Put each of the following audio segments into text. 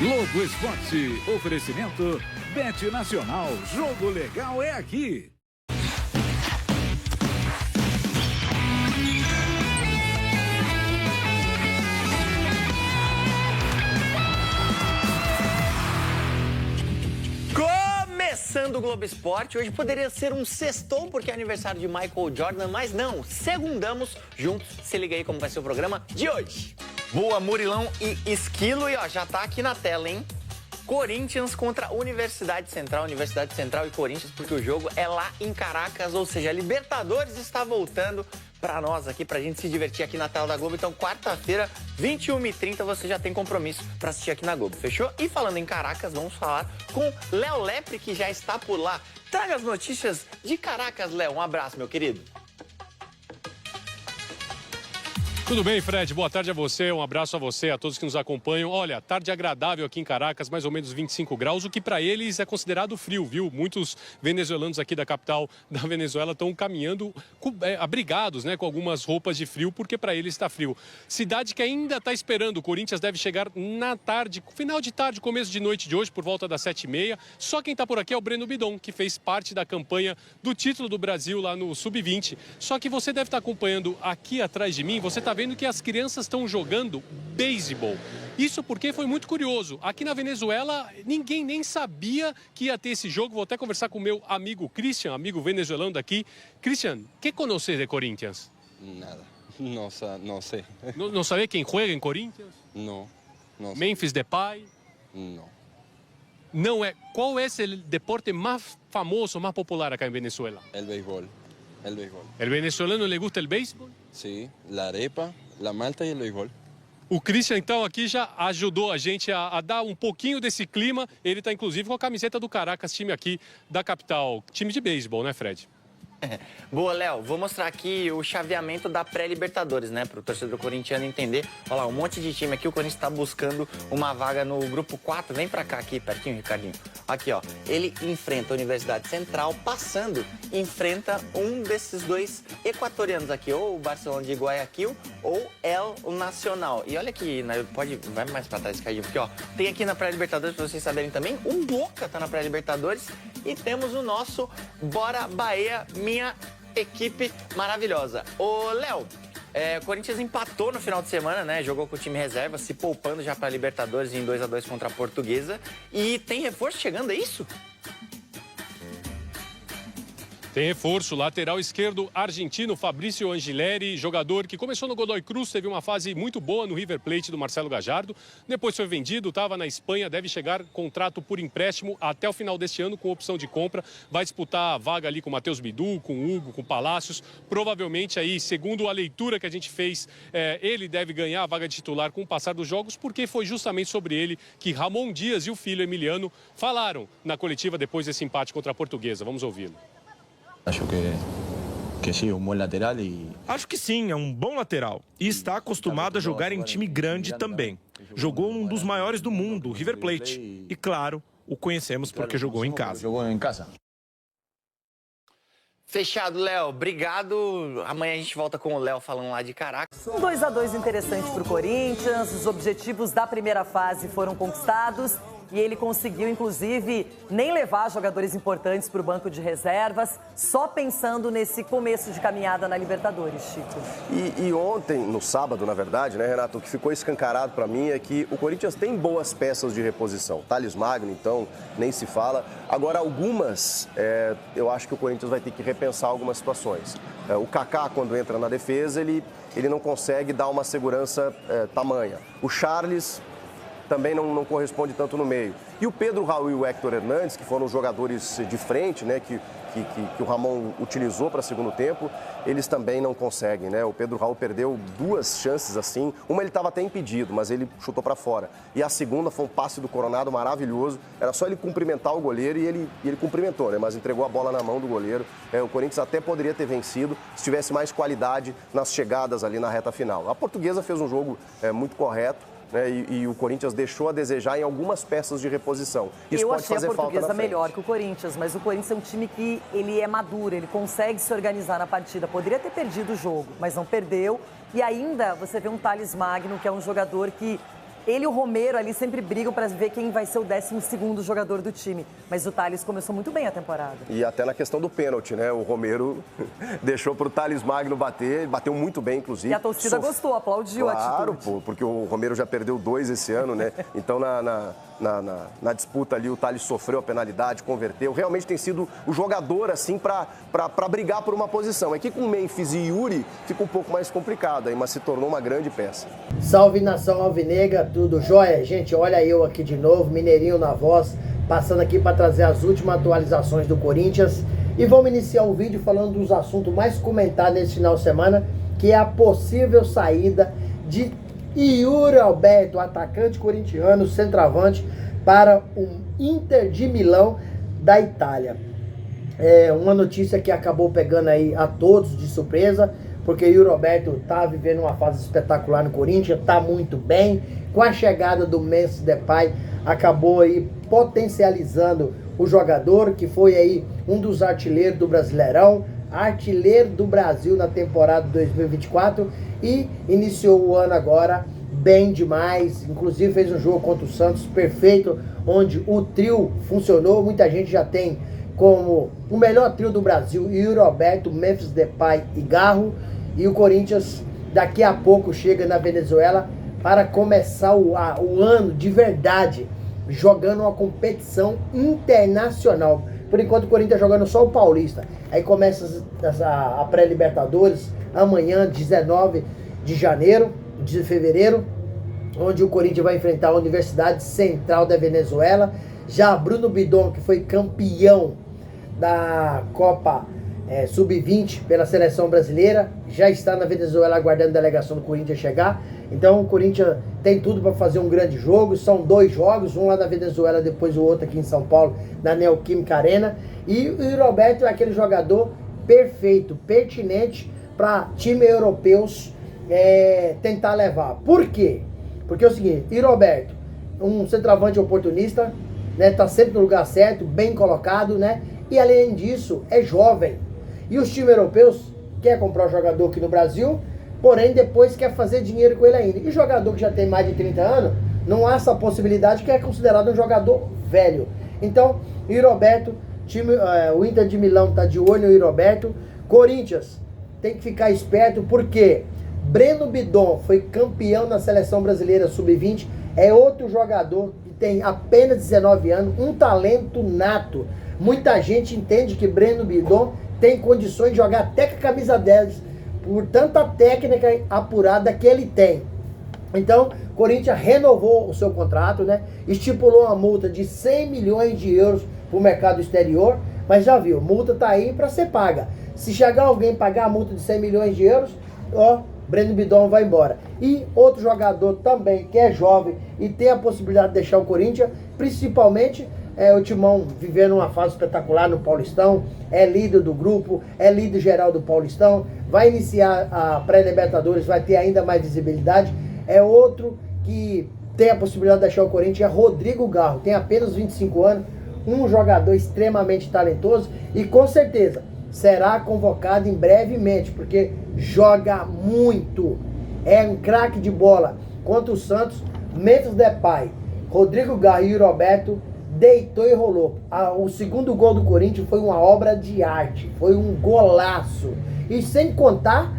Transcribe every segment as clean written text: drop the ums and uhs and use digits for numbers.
Globo Esporte, oferecimento Bet Nacional, jogo legal é aqui. Começando o Globo Esporte, hoje poderia ser um sextou porque é aniversário de Michael Jordan, mas não, segundamos juntos. Se liga aí como vai ser o programa de hoje. Boa, Murilão e Esquilo, e ó, já tá aqui na tela, hein? Corinthians contra Universidade Central e Corinthians, porque o jogo é lá em Caracas, ou seja, a Libertadores está voltando pra nós aqui, pra gente se divertir aqui na tela da Globo. Então, quarta-feira, 21h30, você já tem compromisso pra assistir aqui na Globo, fechou? E falando em Caracas, vamos falar com Léo Lepre, que já está por lá. Traga as notícias de Caracas, Léo. Um abraço, meu querido. Tudo bem, Fred? Boa tarde a você, um abraço a você, a todos que nos acompanham. Olha, tarde agradável aqui em Caracas, mais ou menos 25 graus, o que para eles é considerado frio, viu? Muitos venezuelanos aqui da capital da Venezuela estão caminhando abrigados, né, com algumas roupas de frio, porque para eles está frio. Cidade que ainda está esperando, o Corinthians deve chegar na tarde, final de tarde, começo de noite de hoje, por volta das 7h30. Só quem está por aqui é o Breno Bidon, que fez parte da campanha do título do Brasil lá no Sub-20. Só que você deve estar acompanhando aqui atrás de mim, você está vendo que as crianças estão jogando beisebol. Isso porque foi muito curioso. Aqui na Venezuela, ninguém nem sabia que ia ter esse jogo. Vou até conversar com o meu amigo Christian, amigo venezuelano daqui. Christian, que conheces de Corinthians? Nada, no sé. ¿No sabe quién juega en Corinthians? No sé. Memphis Depay? No. Não é. Qual é o deporte mais famoso, mais popular acá em Venezuela? El béisbol. ¿El venezolano le gusta el béisbol? Sí, la arepa, la malta y el béisbol. O Christian, então, aqui já ajudou a gente a dar um pouquinho desse clima. Ele está, inclusive, com a camiseta do Caracas, time aqui da capital. Time de beisebol, né, Fred? Boa, Léo. Vou mostrar aqui o chaveamento da pré-Libertadores, né? Para o torcedor corintiano entender. Olha lá, um monte de time aqui. O Corinthians está buscando uma vaga no grupo 4. Vem para cá, aqui, pertinho, Ricardinho. Aqui, ó. Ele enfrenta a Universidade Central, passando, enfrenta um desses dois equatorianos aqui. Ou o Barcelona de Guayaquil ou El Nacional. E olha aqui, né? Vai mais para trás, Ricardinho. Porque, ó, tem aqui na pré-Libertadores, para vocês saberem também, o Boca tá na pré-Libertadores. E temos o nosso Bora Bahia, minha equipe maravilhosa. Ô, Léo, o Corinthians empatou no final de semana, né? Jogou com o time reserva, se poupando já para a Libertadores em 2-2 contra a Portuguesa. E tem reforço chegando, é isso? Tem reforço, lateral esquerdo argentino Fabrício Angileri, jogador que começou no Godoy Cruz, teve uma fase muito boa no River Plate do Marcelo Gallardo, depois foi vendido, estava na Espanha, deve chegar contrato por empréstimo até o final deste ano com opção de compra, vai disputar a vaga ali com o Matheus Bidu, com o Hugo, com o Palácios, provavelmente aí, segundo a leitura que a gente fez, ele deve ganhar a vaga de titular com o passar dos jogos, porque foi justamente sobre ele que Ramon Dias e o filho Emiliano falaram na coletiva depois desse empate contra a Portuguesa. Vamos ouvi-lo. Acho que sim, um bom lateral e... Acho que sim, é um bom lateral. E está acostumado a jogar em time grande também. Jogou num dos maiores do mundo, o River Plate. E claro, o conhecemos porque jogou em casa. Fechado, Léo. Obrigado. Amanhã a gente volta com o Léo falando lá de Caracas. Um 2-2 interessante para o Corinthians. Os objetivos da primeira fase foram conquistados. E ele conseguiu, inclusive, nem levar jogadores importantes para o banco de reservas, só pensando nesse começo de caminhada na Libertadores, Chico. E ontem, no sábado, na verdade, né, Renato, o que ficou escancarado para mim é que o Corinthians tem boas peças de reposição. Thales Magno, então, nem se fala. Agora, algumas, eu acho que o Corinthians vai ter que repensar algumas situações. O Kaká, quando entra na defesa, ele não consegue dar uma segurança tamanha. O Charles também não corresponde tanto no meio. E o Pedro Raul e o Héctor Hernandes, que foram os jogadores de frente, né, que o Ramon utilizou para segundo tempo, eles também não conseguem, né? O Pedro Raul perdeu duas chances assim. Uma ele estava até impedido, mas ele chutou para fora. E a segunda foi um passe do Coronado maravilhoso. Era só ele cumprimentar o goleiro e ele cumprimentou, né? Mas entregou a bola na mão do goleiro. O Corinthians até poderia ter vencido se tivesse mais qualidade nas chegadas ali na reta final. A Portuguesa fez um jogo muito correto. Né, e o Corinthians deixou a desejar em algumas peças de reposição. Isso pode fazer falta na frente. Eu achei a Portuguesa melhor que o Corinthians, mas o Corinthians é um time que ele é maduro, ele consegue se organizar na partida. Poderia ter perdido o jogo, mas não perdeu. E ainda você vê um Thales Magno, que é um jogador que Ele e o Romero ali sempre brigam para ver quem vai ser o 12º jogador do time. Mas o Thales começou muito bem a temporada. E até na questão do pênalti, né? O Romero deixou pro Thales Magno bater, ele bateu muito bem, inclusive. E a torcida gostou, aplaudiu a atitude. Claro, pô, porque o Romero já perdeu 2 esse ano, né? Então, na disputa ali, o Thales sofreu a penalidade, converteu. Realmente tem sido o jogador, assim, para brigar por uma posição. Aqui com Memphis e Yuri fica um pouco mais complicado, aí, mas se tornou uma grande peça. Salve, nação alvinegra, tudo jóia? Gente, olha eu aqui de novo, Mineirinho na voz, passando aqui para trazer as últimas atualizações do Corinthians. E vamos iniciar o vídeo falando dos assuntos mais comentados nesse final de semana, que é a possível saída de Yuri Alberto, atacante corintiano, centroavante, para o Inter de Milão da Itália. É uma notícia que acabou pegando aí a todos de surpresa, porque Yuri Alberto tá vivendo uma fase espetacular no Corinthians, tá muito bem. Com a chegada do Memphis Depay, acabou aí potencializando o jogador, que foi aí um dos artilheiros do Brasileirão, artilheiro do Brasil na temporada 2024 e iniciou o ano agora bem demais, inclusive fez um jogo contra o Santos perfeito, onde o trio funcionou. Muita gente já tem como o melhor trio do Brasil, Yuri Alberto, Memphis Depay e Garro, e o Corinthians daqui a pouco chega na Venezuela para começar o ano de verdade, jogando uma competição internacional. Por enquanto o Corinthians está jogando só o Paulista. Aí começa a pré-Libertadores amanhã, 19 de fevereiro, onde o Corinthians vai enfrentar a Universidade Central da Venezuela. Já Bruno Bidon, que foi campeão da Copa Sub-20 pela seleção brasileira, já está na Venezuela aguardando a delegação do Corinthians chegar. Então o Corinthians tem tudo para fazer um grande jogo. São 2 jogos, um lá na Venezuela, depois o outro aqui em São Paulo, na Neoquímica Arena. E o Roberto é aquele jogador perfeito, pertinente para times europeus tentar levar. Por quê? Porque é o seguinte, Yuri Alberto, um centroavante oportunista, né, tá sempre no lugar certo, bem colocado, né? E além disso, é jovem. E os times europeus querem comprar o jogador aqui no Brasil, porém depois quer fazer dinheiro com ele ainda. E jogador que já tem mais de 30 anos, não há essa possibilidade, que é considerado um jogador velho. Então, Yuri Alberto, o Inter de Milão tá de olho no Yuri Alberto. Corinthians tem que ficar esperto, porque Breno Bidon foi campeão na seleção brasileira sub-20, é outro jogador que tem apenas 19 anos, um talento nato. Muita gente entende que Breno Bidon tem condições de jogar até com a camisa 10, por tanta técnica apurada que ele tem. Então, Corinthians renovou o seu contrato, né? Estipulou uma multa de 100 milhões de euros para o mercado exterior, mas já viu, multa tá aí para ser paga. Se chegar alguém pagar a multa de 100 milhões de euros, Breno Bidon vai embora. E outro jogador também, que é jovem e tem a possibilidade de deixar o Corinthians, principalmente o Timão vivendo uma fase espetacular no Paulistão, é líder do grupo, é líder geral do Paulistão, vai iniciar a pré-Libertadores, vai ter ainda mais visibilidade. É outro que tem a possibilidade de deixar o Corinthians, é Rodrigo Garro, tem apenas 25 anos, um jogador extremamente talentoso e com certeza será convocado em brevemente, porque joga muito, é um craque de bola. Contra o Santos, Memphis Depay, Rodrigo Garro e Yuri Alberto deitou e rolou. O segundo gol do Corinthians foi uma obra de arte, foi um golaço. E sem contar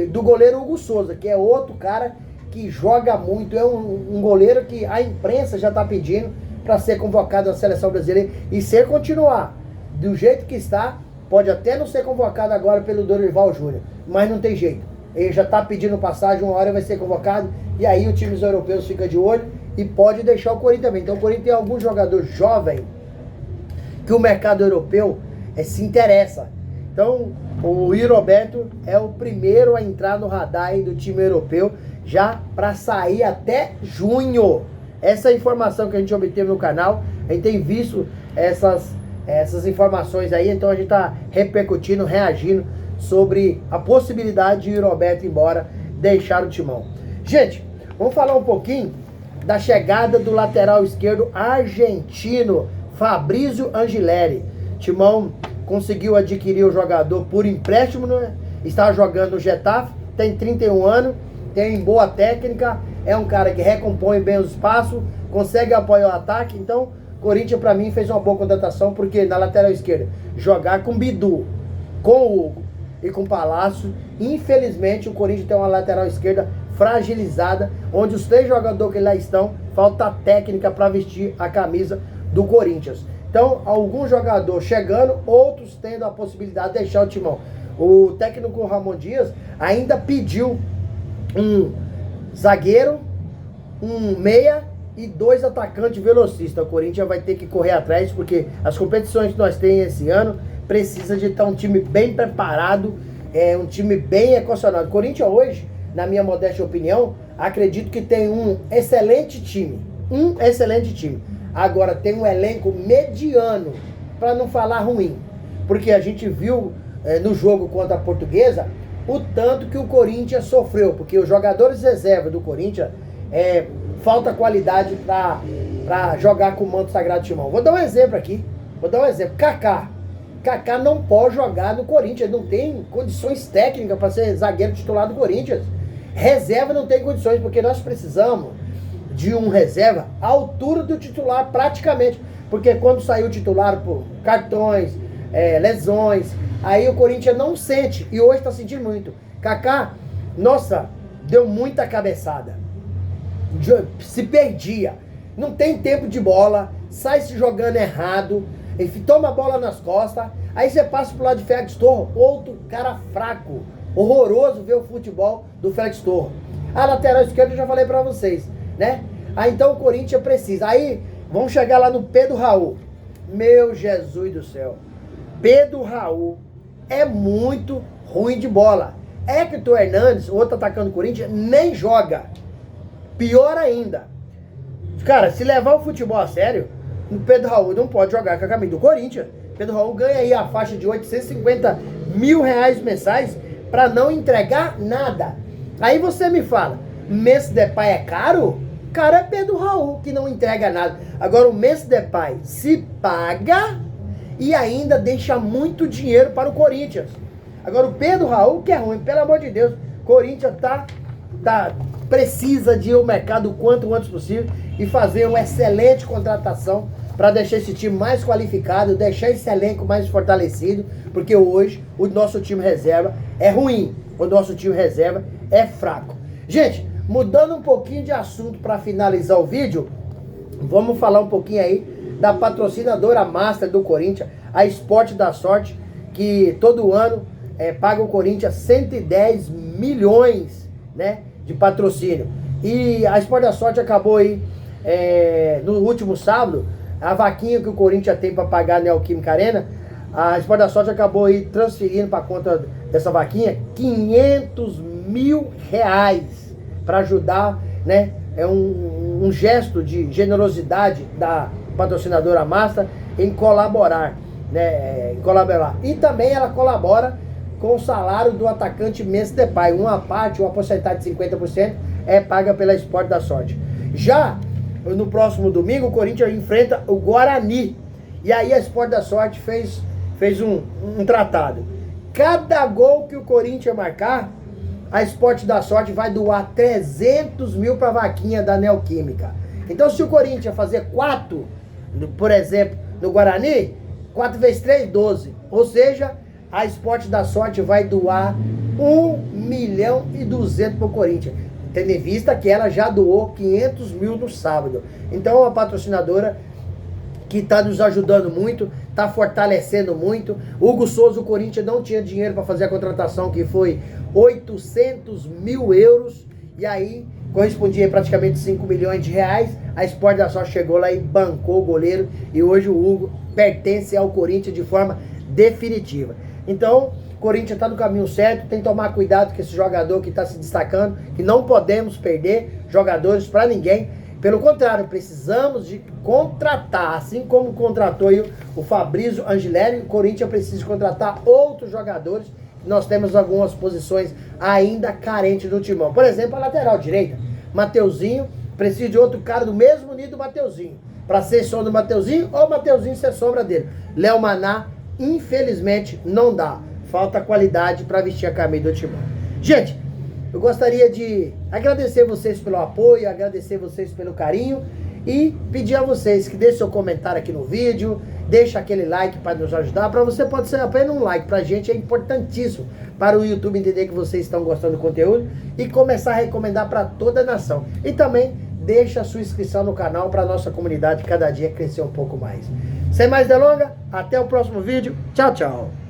do goleiro Hugo Souza, que é outro cara que joga muito, é um goleiro que a imprensa já está pedindo para ser convocado na seleção brasileira. E se continuar do jeito que está, pode até não ser convocado agora pelo Dorival Júnior, mas não tem jeito. Ele já está pedindo passagem, uma hora vai ser convocado, e aí os times europeus ficam de olho e pode deixar o Corinthians também. Então o Corinthians tem algum jogador jovem que o mercado europeu se interessa. Então o Yuri Alberto é o primeiro a entrar no radar aí do time europeu, já para sair até junho. Essa informação que a gente obteve no canal, a gente tem visto essas informações aí, então a gente está repercutindo, reagindo sobre a possibilidade de Yuri Alberto ir embora, deixar o Timão. Gente, vamos falar um pouquinho da chegada do lateral esquerdo argentino, Fabrício Angileri. Timão conseguiu adquirir o jogador por empréstimo, né? Está jogando no Getafe, tem 31 anos, tem boa técnica, é um cara que recompõe bem os espaços, consegue apoiar o ataque. Então, o Corinthians, para mim, fez uma boa contratação, porque na lateral esquerda, jogar com Bidu, com o Hugo e com o Palácio, infelizmente, o Corinthians tem uma lateral esquerda fragilizada, onde os 3 jogadores que lá estão, falta técnica para vestir a camisa do Corinthians. Então, alguns jogadores chegando, outros tendo a possibilidade de deixar o timão. O técnico Ramon Dias ainda pediu um zagueiro, um meia e 2 atacantes velocistas. O Corinthians vai ter que correr atrás, porque as competições que nós temos esse ano precisa de estar um time bem preparado, um time bem equacionado. O Corinthians hoje, na minha modesta opinião, acredito que tem um excelente time. Agora tem um elenco mediano, para não falar ruim. Porque a gente viu no jogo contra a Portuguesa o tanto que o Corinthians sofreu. Porque os jogadores reserva do Corinthians, falta qualidade para jogar com o manto sagrado timão. Vou dar um exemplo aqui. Kaká não pode jogar no Corinthians. Não tem condições técnicas para ser zagueiro titular do Corinthians. Reserva não tem condições, porque nós precisamos de um reserva à altura do titular praticamente. Porque quando saiu o titular por cartões, lesões, aí o Corinthians não sente. E hoje está sentindo muito. Kaká, nossa, deu muita cabeçada. Se perdia. Não tem tempo de bola. Sai se jogando errado. Toma a bola nas costas. Aí você passa pro lado de Félix Torres. Outro cara fraco. Horroroso ver o futebol do Félix Torres. A lateral esquerda eu já falei pra vocês, né? Então o Corinthians precisa. Aí vamos chegar lá no Pedro Raul. Meu Jesus do céu. Pedro Raul é muito ruim de bola. Hector Hernandes, outro atacante do Corinthians, nem joga. Pior ainda. Cara, se levar o futebol a sério, o Pedro Raul não pode jogar com a camisa do Corinthians. Pedro Raul ganha aí a faixa de 850 mil reais mensais para não entregar nada. Aí você me fala, Memphis Depay é caro? Cara, é Pedro Raul que não entrega nada. Agora o Memphis Depay se paga e ainda deixa muito dinheiro para o Corinthians. Agora o Pedro Raul que é ruim, pelo amor de Deus. Corinthians precisa de ir ao mercado o quanto antes possível e fazer uma excelente contratação para deixar esse time mais qualificado, deixar esse elenco mais fortalecido, porque hoje o nosso time reserva é ruim, o nosso time reserva é fraco. Gente, mudando um pouquinho de assunto para finalizar o vídeo, vamos falar um pouquinho aí da patrocinadora master do Corinthians, a Esporte da Sorte, que todo ano paga o Corinthians 110 milhões, né, de patrocínio. E a Esporte da Sorte acabou aí no último sábado, a vaquinha que o Corinthians tem para pagar na Neoquímica Arena, a Esporte da Sorte acabou aí transferindo para conta dessa vaquinha 500 mil reais para ajudar, né? É um gesto de generosidade da patrocinadora Master em colaborar, né? E também ela colabora com o salário do atacante Memphis Depay. Uma porcentagem de 50% é paga pela Esporte da Sorte. Já no próximo domingo, o Corinthians enfrenta o Guarani. E aí a Esporte da Sorte fez um tratado. Cada gol que o Corinthians marcar, a Esporte da Sorte vai doar 300 mil para a vaquinha da Neoquímica. Então, se o Corinthians fazer 4, por exemplo, no Guarani, 4 vezes 3, 12. Ou seja, a Esporte da Sorte vai doar 1.200.000 para o Corinthians. Tendo em vista que ela já doou 500 mil no sábado. Então, é uma patrocinadora que está nos ajudando muito, está fortalecendo muito. Hugo Souza, o Corinthians não tinha dinheiro para fazer a contratação, que foi 800 mil euros. E aí, correspondia a praticamente 5 milhões de reais. A Esporte da Sorte chegou lá e bancou o goleiro. E hoje o Hugo pertence ao Corinthians de forma definitiva. Então, o Corinthians está no caminho certo, tem que tomar cuidado com esse jogador que está se destacando, que não podemos perder jogadores para ninguém. Pelo contrário, precisamos de contratar, assim como contratou aí o Fabrício Angileri, o Corinthians precisa contratar outros jogadores. Nós temos algumas posições ainda carentes do timão. Por exemplo, a lateral direita, Mateuzinho, precisa de outro cara do mesmo nível do Mateuzinho, para ser sombra do Mateuzinho ou o Mateuzinho ser sombra dele. Léo Maná, infelizmente, não dá. Falta qualidade para vestir a camisa do timão. Gente, Eu gostaria de agradecer vocês pelo apoio, agradecer vocês pelo carinho e pedir a vocês que deixem seu comentário aqui no vídeo, deixa aquele like para nos ajudar. Para você pode ser apenas um like, para a gente é importantíssimo para o YouTube entender que vocês estão gostando do conteúdo e começar a recomendar para toda a nação. E também deixa a sua inscrição no canal para a nossa comunidade cada dia crescer um pouco mais. Sem mais delongas, até o próximo vídeo. Tchau, tchau.